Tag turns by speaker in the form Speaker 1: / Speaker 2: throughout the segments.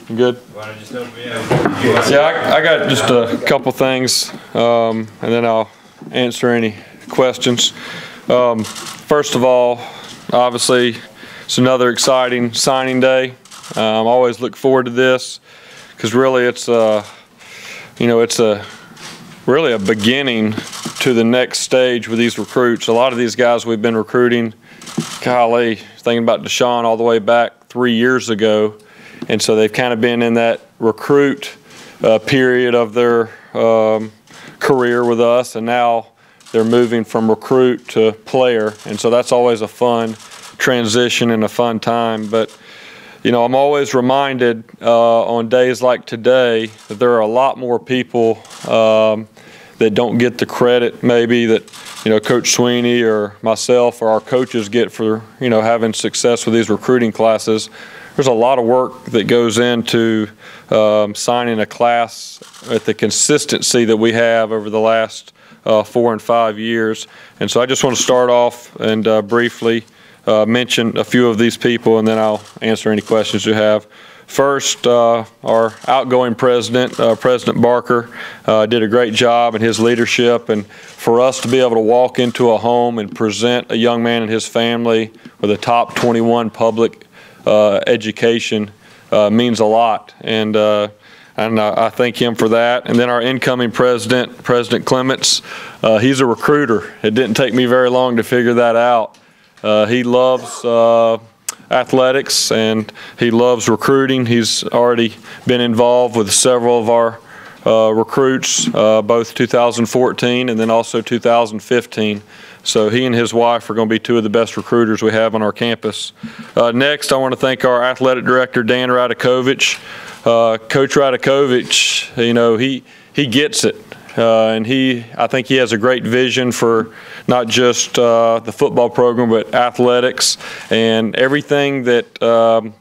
Speaker 1: You good? Yeah, I got just a couple things, and then I'll answer any questions. First of all, obviously, it's another exciting signing day. I always look forward to this because really it's really a beginning to the next stage with these recruits. A lot of these guys we've been recruiting, golly, thinking about Deshaun all the way back 3 years ago. And so they've kind of been in that recruit period of their career with us, and now they're moving from recruit to player. And so that's always a fun transition and a fun time. But, you know, I'm always reminded on days like today that there are a lot more people that don't get the credit maybe that, you know, Coach Sweeney or myself or our coaches get for, you know, having success with these recruiting classes. There's a lot of work that goes into signing a class at the consistency that we have over the last 4 and 5 years. And so I just want to start off and briefly mention a few of these people, and then I'll answer any questions you have. First, our outgoing president, President Barker, did a great job in his leadership, and for us to be able to walk into a home and present a young man and his family with a top 21 public education means a lot, and I thank him for that. And then our incoming president, President Clements, he's a recruiter. It didn't take me very long to figure that out. He loves athletics and he loves recruiting. He's already been involved with several of our recruits, both 2014 and then also 2015. So he and his wife are going to be two of the best recruiters we have on our campus. Next, I want to thank our athletic director, Dan Radakovich. Coach Radakovich, you know, he gets it. And I think he has a great vision for not just the football program, but athletics and everything that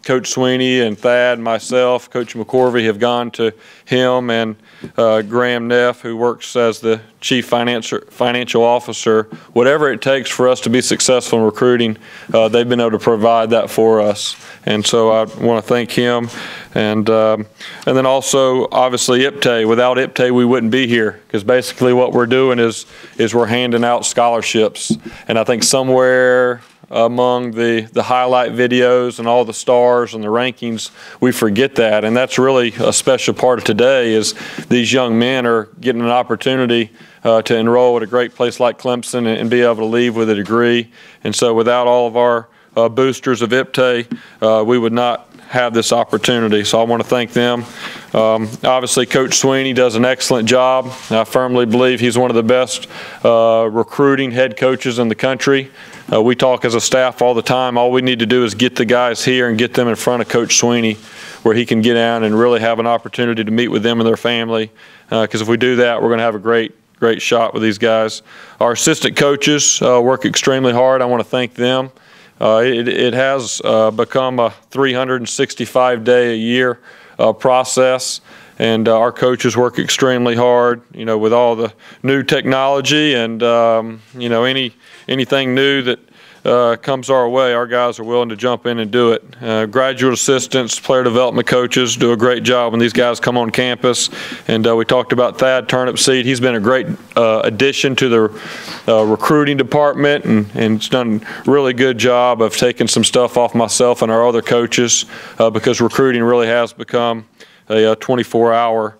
Speaker 1: Coach Sweeney and Thad and myself, Coach McCorvey, have gone to him, and Graham Neff, who works as the Chief Financial Officer. Whatever it takes for us to be successful in recruiting, they've been able to provide that for us. And so I want to thank him. And then also, obviously, IPTAY. Without IPTAY, we wouldn't be here, because basically what we're doing is we're handing out scholarships. And I think somewhere among the highlight videos and all the stars and the rankings, we forget that. And that's really a special part of today, is these young men are getting an opportunity to enroll at a great place like Clemson and be able to leave with a degree. And so without all of our boosters of IPTAY, we would not have this opportunity. So I want to thank them. Obviously, Coach Sweeney does an excellent job. I firmly believe he's one of the best recruiting head coaches in the country. We talk as a staff all the time. All we need to do is get the guys here and get them in front of Coach Sweeney, where he can get down and really have an opportunity to meet with them and their family. Because if we do that, we're going to have a great shot with these guys. Our assistant coaches work extremely hard. I want to thank them. It has become a 365-day-a-year process, and our coaches work extremely hard, you know, with all the new technology and, you know, anything new that comes our way, our guys are willing to jump in and do it. Graduate assistants, player development coaches do a great job when these guys come on campus. And we talked about Thad Turnipseed. He's been a great addition to the recruiting department, and he's done a really good job of taking some stuff off myself and our other coaches, because recruiting really has become a 24-hour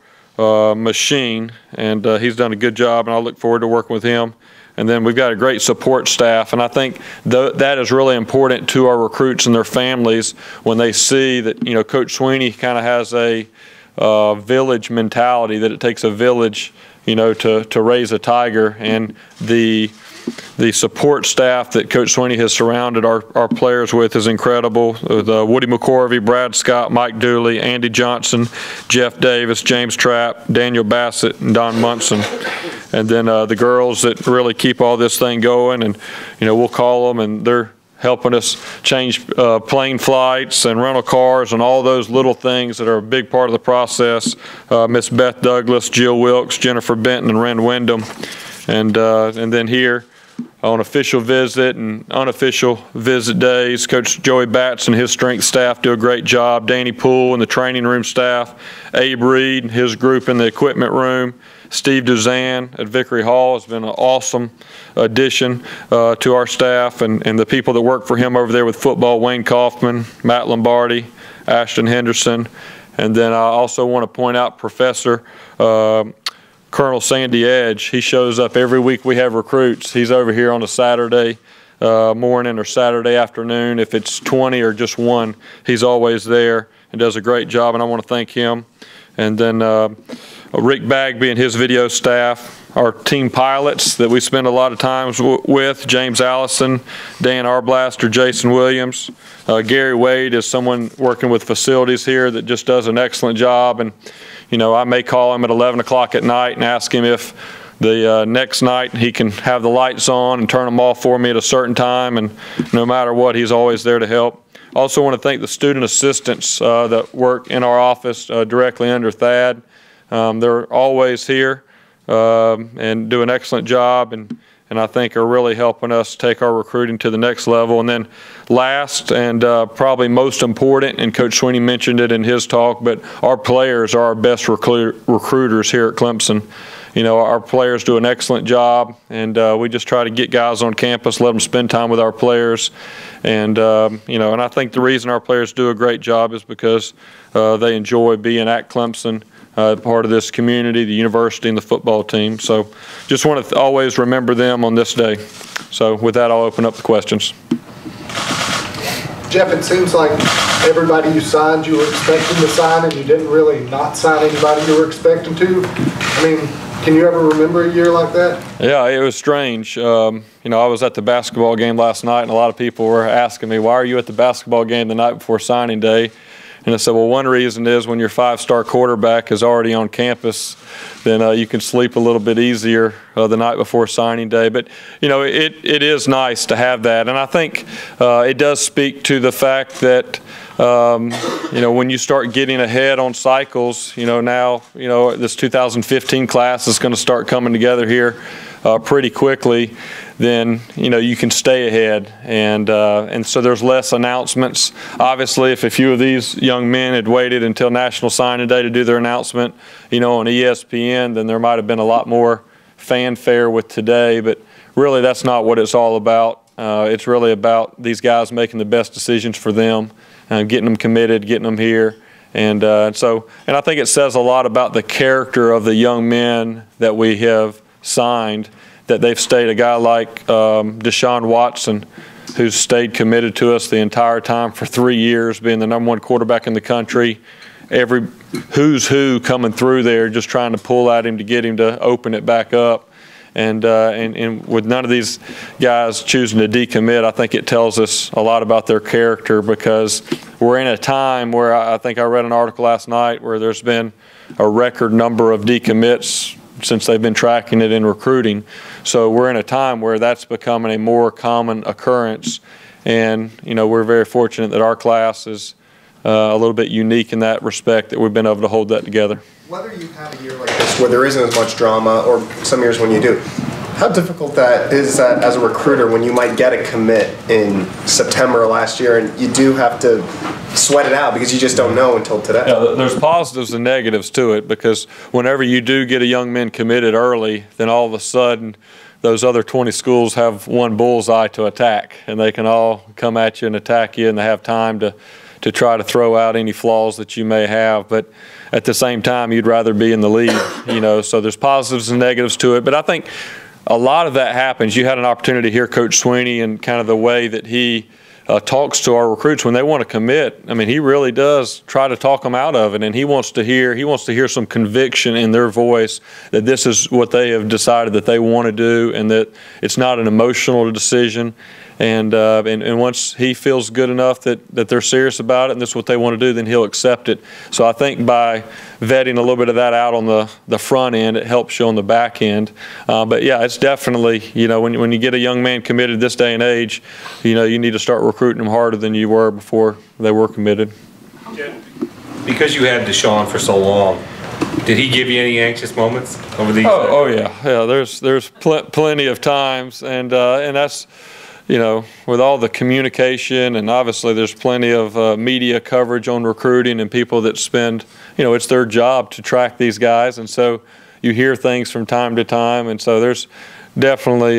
Speaker 1: machine, and he's done a good job, and I look forward to working with him. And then we've got a great support staff, and I think that is really important to our recruits and their families when they see that, you know, Coach Sweeney kind of has a village mentality, that it takes a village, you know, to raise a Tiger, and the support staff that Coach Sweeney has surrounded our players with is incredible. Woody McCorvey, Brad Scott, Mike Dooley, Andy Johnson, Jeff Davis, James Trapp, Daniel Bassett, and Don Munson. And then the girls that really keep all this thing going, and, you know, we'll call them, and they're helping us change plane flights and rental cars and all those little things that are a big part of the process. Miss Beth Douglas, Jill Wilkes, Jennifer Benton, and Ren Wyndham. And then here on official visit and unofficial visit days. Coach Joey Batts and his strength staff do a great job. Danny Poole and the training room staff, Abe Reed and his group in the equipment room, Steve Duzan at Vickery Hall has been an awesome addition to our staff, and the people that work for him over there with football, Wayne Kaufman, Matt Lombardi, Ashton Henderson, and then I also want to point out Professor Colonel Sandy Edge. He shows up every week we have recruits. He's over here on a Saturday morning or Saturday afternoon. If it's 20 or just one, he's always there and does a great job, and I want to thank him. And then Rick Bagby and his video staff, our team pilots that we spend a lot of times with, James Allison, Dan Arblaster, Jason Williams. Gary Wade is someone working with facilities here that just does an excellent job. And, you know, I may call him at 11 o'clock at night and ask him if the next night he can have the lights on and turn them off for me at a certain time. And no matter what, he's always there to help. Also want to thank the student assistants that work in our office directly under Thad. They're always here and do an excellent job, and I think are really helping us take our recruiting to the next level. And then last and probably most important, and Coach Sweeney mentioned it in his talk, but our players are our best recruiters here at Clemson. You know, our players do an excellent job, and we just try to get guys on campus, let them spend time with our players. And, you know, and I think the reason our players do a great job is because they enjoy being at Clemson, part of this community, the university, and the football team. So just want to always remember them on this day. So with that, I'll open up the questions.
Speaker 2: Jeff, it seems like everybody you signed, you were expecting to sign, and you didn't really not sign anybody you were expecting to. I mean, can you ever remember a year like that? Yeah,
Speaker 1: it was strange. You know, I was at the basketball game last night, and a lot of people were asking me, why are you at the basketball game the night before signing day? And I said, well, one reason is when your five-star quarterback is already on campus, then you can sleep a little bit easier the night before signing day. But, you know, it is nice to have that. And I think it does speak to the fact that, you know, when you start getting ahead on cycles, you know, now, you know, this 2015 class is going to start coming together here pretty quickly, then, you know, you can stay ahead. And so there's less announcements. Obviously, if a few of these young men had waited until National Signing Day to do their announcement, you know, on ESPN, then there might have been a lot more fanfare with today. But really, that's not what it's all about. It's really about these guys making the best decisions for them, getting them committed, getting them here. And I think it says a lot about the character of the young men that we have signed, that they've stayed. A guy like Deshaun Watson, who's stayed committed to us the entire time for 3 years, being the #1 quarterback in the country. Every who's who coming through there, just trying to pull at him to get him to open it back up. And with none of these guys choosing to decommit, I think it tells us a lot about their character, because we're in a time where I think I read an article last night where there's been a record number of decommits since they've been tracking it in recruiting. So we're in a time where that's becoming a more common occurrence. And, you know, we're very fortunate that our class is a little bit unique in that respect, that we've been able to hold that together.
Speaker 3: Whether you have a year like this where there isn't as much drama, or some years when you do, how difficult that is that as a recruiter when you might get a commit in September of last year and you do have to sweat it out because you just don't know until today?
Speaker 1: Yeah, there's positives and negatives to it, because whenever you do get a young man committed early, then all of a sudden those other 20 schools have one bullseye to attack, and they can all come at you and attack you, and they have time to try to throw out any flaws that you may have. But at the same time, you'd rather be in the lead, you know, so there's positives and negatives to it. But I think a lot of that happens. You had an opportunity to hear Coach Sweeney and kind of the way that he talks to our recruits when they want to commit. I mean, he really does try to talk them out of it, and he wants to hear some conviction in their voice that this is what they have decided that they want to do, and that it's not an emotional decision. And once he feels good enough that they're serious about it and this is what they want to do, then he'll accept it. So I think by vetting a little bit of that out on the front end, it helps you on the back end. But yeah, it's definitely, you know, when you get a young man committed this day and age, you know, you need to start recruiting them harder than you were before they were committed.
Speaker 4: Because you had Deshaun for so long, Did he give you any anxious moments over these?
Speaker 1: Oh yeah. There's plenty of times, and that's, you know, with all the communication, and obviously there's plenty of media coverage on recruiting and people that spend, you know, it's their job to track these guys, and so you hear things from time to time, and so there's definitely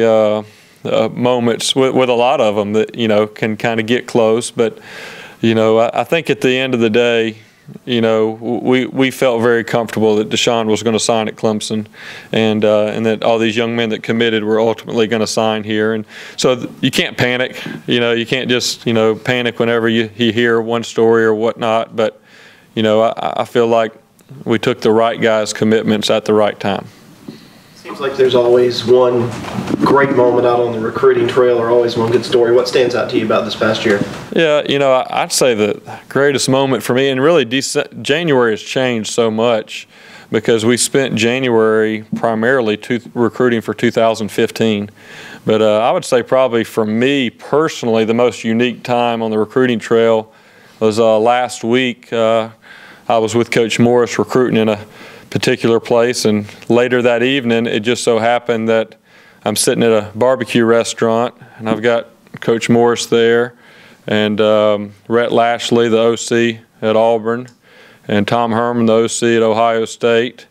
Speaker 1: moments with a lot of them that, you know, can kind of get close. But, you know, I think at the end of the day, you know, we felt very comfortable that Deshaun was going to sign at Clemson, and that all these young men that committed were ultimately going to sign here. And so you can't panic. You know, you can't just, you know, panic whenever you hear one story or whatnot. But, you know, I feel like we took the right guys' commitments at the right time.
Speaker 5: Seems like there's always one great moment out on the recruiting trail, or always one good story. What stands out to you about this past year?
Speaker 1: Yeah, you know, I'd say the greatest moment for me, and really January has changed so much because we spent January primarily recruiting for 2015. But I would say probably for me personally, the most unique time on the recruiting trail was last week. I was with Coach Morris recruiting in a particular place, and later that evening it just so happened that I'm sitting at a barbecue restaurant, and I've got Coach Morris there, and Rhett Lashley, the OC at Auburn, and Tom Herman, the OC at Ohio State,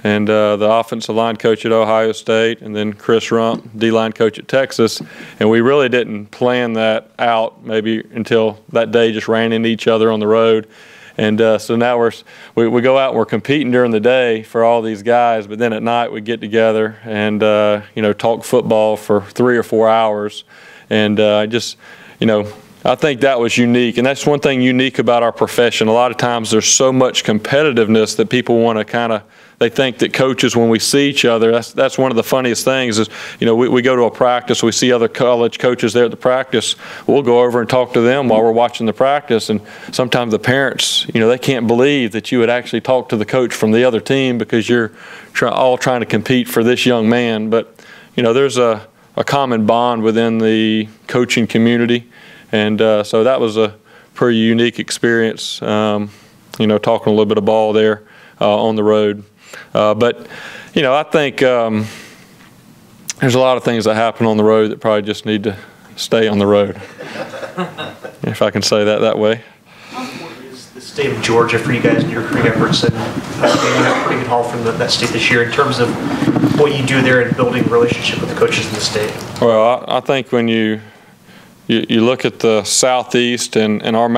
Speaker 1: and the offensive line coach at Ohio State, and then Chris Rump, D-line coach at Texas. And we really didn't plan that out maybe until that day, just ran into each other on the road. And so now we go out and we're competing during the day for all these guys, but then at night we get together and you know, talk football for 3 or 4 hours, and just, you know, I think that was unique, and that's one thing unique about our profession. A lot of times there's so much competitiveness that people want to they think that coaches, when we see each other, that's one of the funniest things is, you know, we go to a practice, we see other college coaches there at the practice, we'll go over and talk to them while we're watching the practice, and sometimes the parents, you know, they can't believe that you would actually talk to the coach from the other team because you're all trying to compete for this young man. But, you know, there's a common bond within the coaching community. And so that was a pretty unique experience, you know, talking a little bit of ball there on the road. But, you know, I think there's a lot of things that happen on the road that probably just need to stay on the road, if I can say that way.
Speaker 6: How important is the state of Georgia for you guys in your recruiting efforts? And you have a pretty good haul from that state this year in terms of what you do there and building a relationship with the coaches in the state.
Speaker 1: Well, I think when you look at the Southeast and our